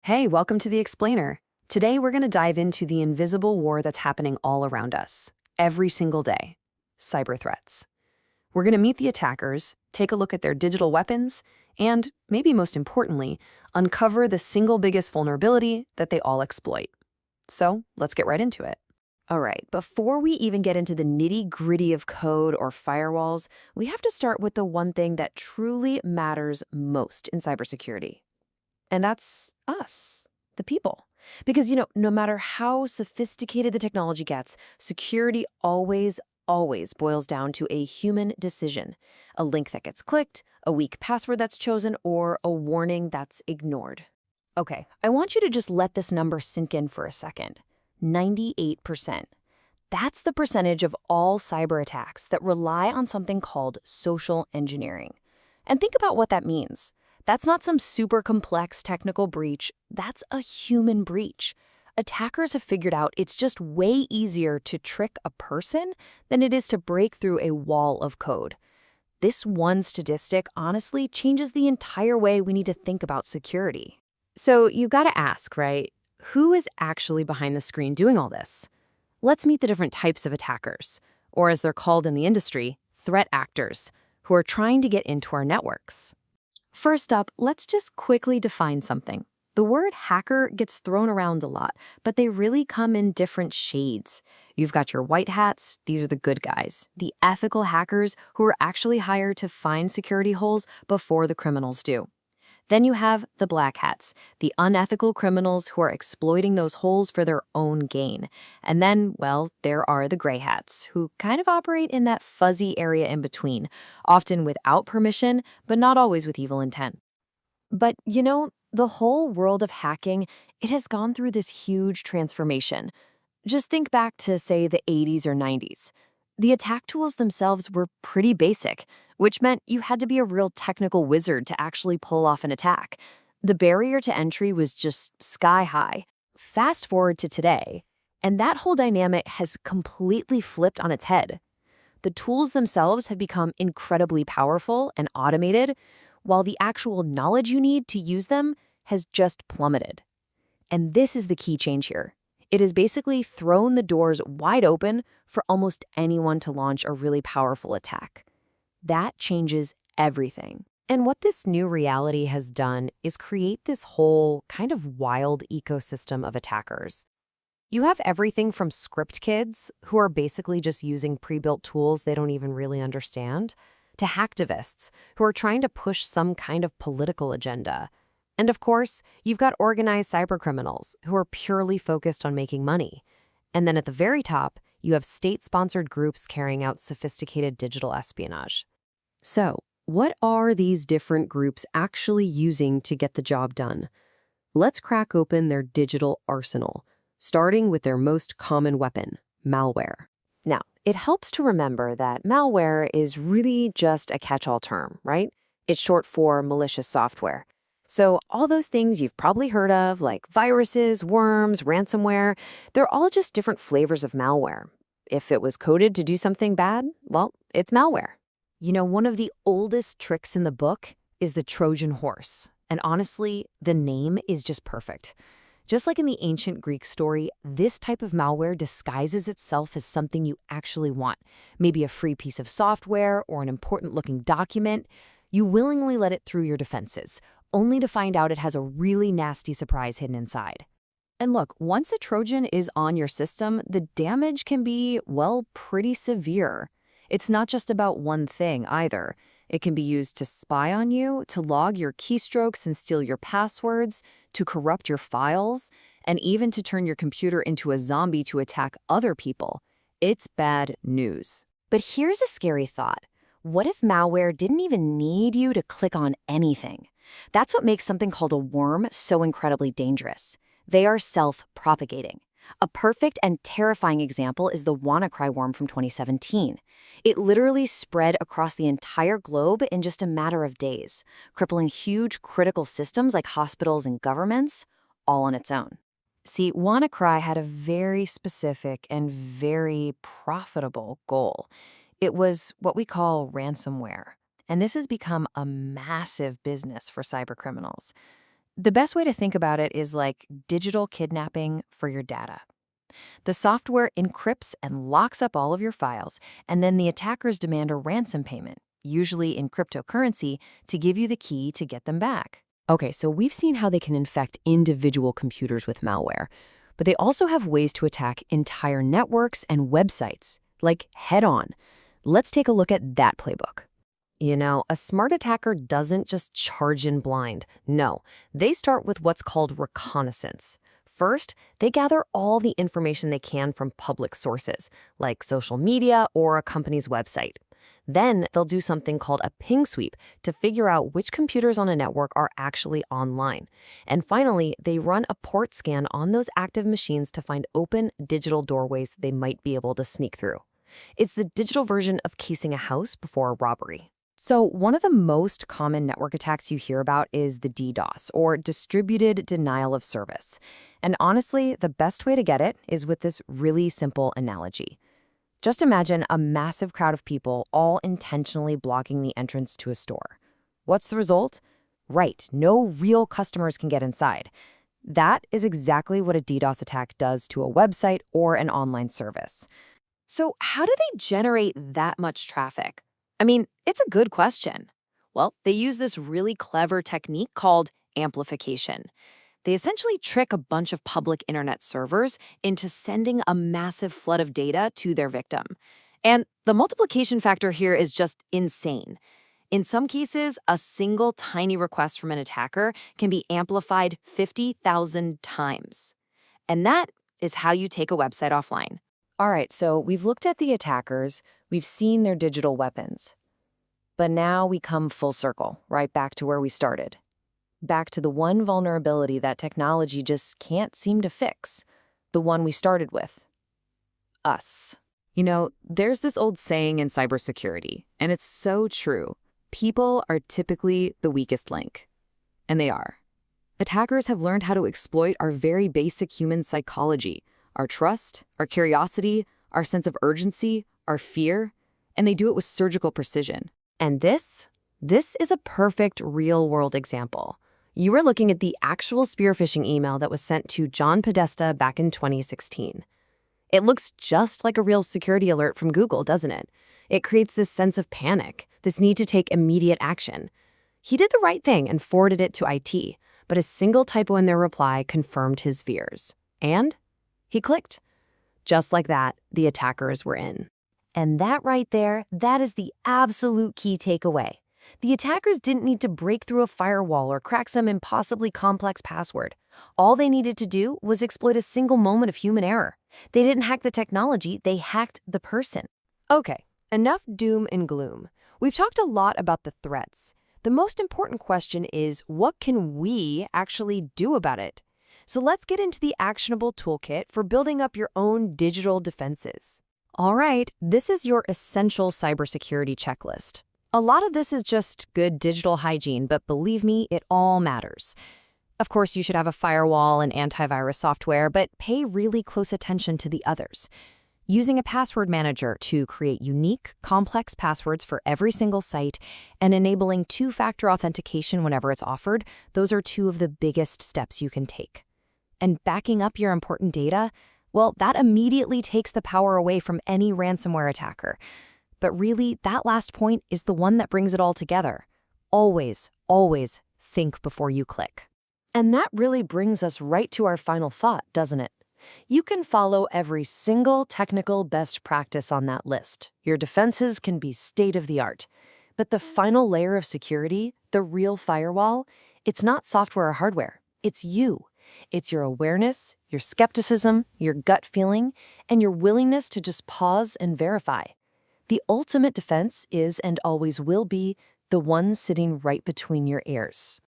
Hey, welcome to The Explainer. Today we're going to dive into the invisible war that's happening all around us, every single day cyber threats. We're going to meet the attackers, take a look at their digital weapons, and, maybe most importantly, uncover the single biggest vulnerability that they all exploit. So let's get right into it. All right, before we even get into the nitty-gritty of code or firewalls, we have to start with the one thing that truly matters most in cybersecurity. And that's us, the people. Because, no matter how sophisticated the technology gets, security always boils down to a human decision. A link that gets clicked, a weak password that's chosen, or a warning that's ignored. Okay, I want you to just let this number sink in for a second. 98%. That's the percentage of all cyber attacks that rely on something called social engineering. And think about what that means. That's not some super complex technical breach, that's a human breach. Attackers have figured out it's just way easier to trick a person than it is to break through a wall of code. This one statistic honestly changes the entire way we need to think about security. So you gotta ask, right? Who is actually behind the screen doing all this? Let's meet the different types of attackers, or as they're called in the industry, threat actors, who are trying to get into our networks. First up, let's just quickly define something. The word hacker gets thrown around a lot, but they really come in different shades. You've got your white hats, these are the good guys, the ethical hackers who are actually hired to find security holes before the criminals do. Then you have the black hats, the unethical criminals who are exploiting those holes for their own gain. And then, well, there are the gray hats, who kind of operate in that fuzzy area in between, often without permission, but not always with evil intent. But, the whole world of hacking, it has gone through this huge transformation. Just think back to, say, the 80s or 90s. The attack tools themselves were pretty basic, which meant you had to be a real technical wizard to actually pull off an attack. The barrier to entry was just sky high. Fast forward to today, and that whole dynamic has completely flipped on its head. The tools themselves have become incredibly powerful and automated, while the actual knowledge you need to use them has just plummeted. And this is the key change here. It has basically thrown the doors wide open for almost anyone to launch a really powerful attack. That changes everything. And what this new reality has done is create this whole kind of wild ecosystem of attackers. You have everything from script kids, who are basically just using pre-built tools they don't even really understand, to hacktivists, who are trying to push some kind of political agenda. And of course, you've got organized cybercriminals who are purely focused on making money. And then at the very top, you have state-sponsored groups carrying out sophisticated digital espionage. So, what are these different groups actually using to get the job done? Let's crack open their digital arsenal, starting with their most common weapon, malware. Now, it helps to remember that malware is really just a catch-all term, right? It's short for malicious software. So all those things you've probably heard of, like viruses, worms, ransomware, they're all just different flavors of malware. If it was coded to do something bad, well, it's malware. One of the oldest tricks in the book is the Trojan horse. And honestly, the name is just perfect. Just like in the ancient Greek story, this type of malware disguises itself as something you actually want. Maybe a free piece of software or an important-looking document. You willingly let it through your defenses, only to find out it has a really nasty surprise hidden inside. And look, once a Trojan is on your system, the damage can be, well, pretty severe. It's not just about one thing either. It can be used to spy on you, to log your keystrokes and steal your passwords, to corrupt your files, and even to turn your computer into a zombie to attack other people. It's bad news. But here's a scary thought. What if malware didn't even need you to click on anything? That's what makes something called a worm so incredibly dangerous. They are self-propagating. A perfect and terrifying example is the WannaCry worm from 2017. It literally spread across the entire globe in just a matter of days, crippling huge critical systems like hospitals and governments, all on its own. See, WannaCry had a very specific and very profitable goal. It was what we call ransomware. And this has become a massive business for cybercriminals. The best way to think about it is like digital kidnapping for your data. The software encrypts and locks up all of your files, and then the attackers demand a ransom payment, usually in cryptocurrency, to give you the key to get them back. Okay, so we've seen how they can infect individual computers with malware, but they also have ways to attack entire networks and websites, like head-on. Let's take a look at that playbook. You know, a smart attacker doesn't just charge in blind. No, they start with what's called reconnaissance. First, they gather all the information they can from public sources, like social media or a company's website. Then they'll do something called a ping sweep to figure out which computers on a network are actually online. And finally, they run a port scan on those active machines to find open digital doorways they might be able to sneak through. It's the digital version of casing a house before a robbery. So one of the most common network attacks you hear about is the DDoS, or distributed denial of service. And honestly, the best way to get it is with this really simple analogy. Just imagine a massive crowd of people all intentionally blocking the entrance to a store. What's the result? Right, no real customers can get inside. That is exactly what a DDoS attack does to a website or an online service. So how do they generate that much traffic? I mean, it's a good question. Well, they use this really clever technique called amplification. They essentially trick a bunch of public internet servers into sending a massive flood of data to their victim. And the multiplication factor here is just insane. In some cases, a single tiny request from an attacker can be amplified 50,000 times. And that is how you take a website offline. All right, so we've looked at the attackers, we've seen their digital weapons. But now we come full circle, right back to where we started. Back to the one vulnerability that technology just can't seem to fix. The one we started with. Us. You know, there's this old saying in cybersecurity, and it's so true. People are typically the weakest link. And they are. Attackers have learned how to exploit our very basic human psychology, our trust, our curiosity, our sense of urgency, our fear, and they do it with surgical precision. And this is a perfect real-world example. You were looking at the actual spear phishing email that was sent to John Podesta back in 2016. It looks just like a real security alert from Google, doesn't it? It creates this sense of panic, this need to take immediate action. He did the right thing and forwarded it to IT, but a single typo in their reply confirmed his fears. And he clicked. Just like that, the attackers were in. And that right there, that is the absolute key takeaway. The attackers didn't need to break through a firewall or crack some impossibly complex password. All they needed to do was exploit a single moment of human error. They didn't hack the technology, they hacked the person. Okay, enough doom and gloom. We've talked a lot about the threats. The most important question is, what can we actually do about it? So let's get into the actionable toolkit for building up your own digital defenses. All right, this is your essential cybersecurity checklist. A lot of this is just good digital hygiene, but believe me, it all matters. Of course, you should have a firewall and antivirus software, but pay really close attention to the others. Using a password manager to create unique, complex passwords for every single site and enabling two-factor authentication whenever it's offered, those are two of the biggest steps you can take. And backing up your important data, well, that immediately takes the power away from any ransomware attacker. But really, that last point is the one that brings it all together. Always, always think before you click. And that really brings us right to our final thought, doesn't it? You can follow every single technical best practice on that list. Your defenses can be state-of-the-art. But the final layer of security, the real firewall, it's not software or hardware. It's you. It's your awareness, your skepticism, your gut feeling, and your willingness to just pause and verify. The ultimate defense is and always will be the one sitting right between your ears.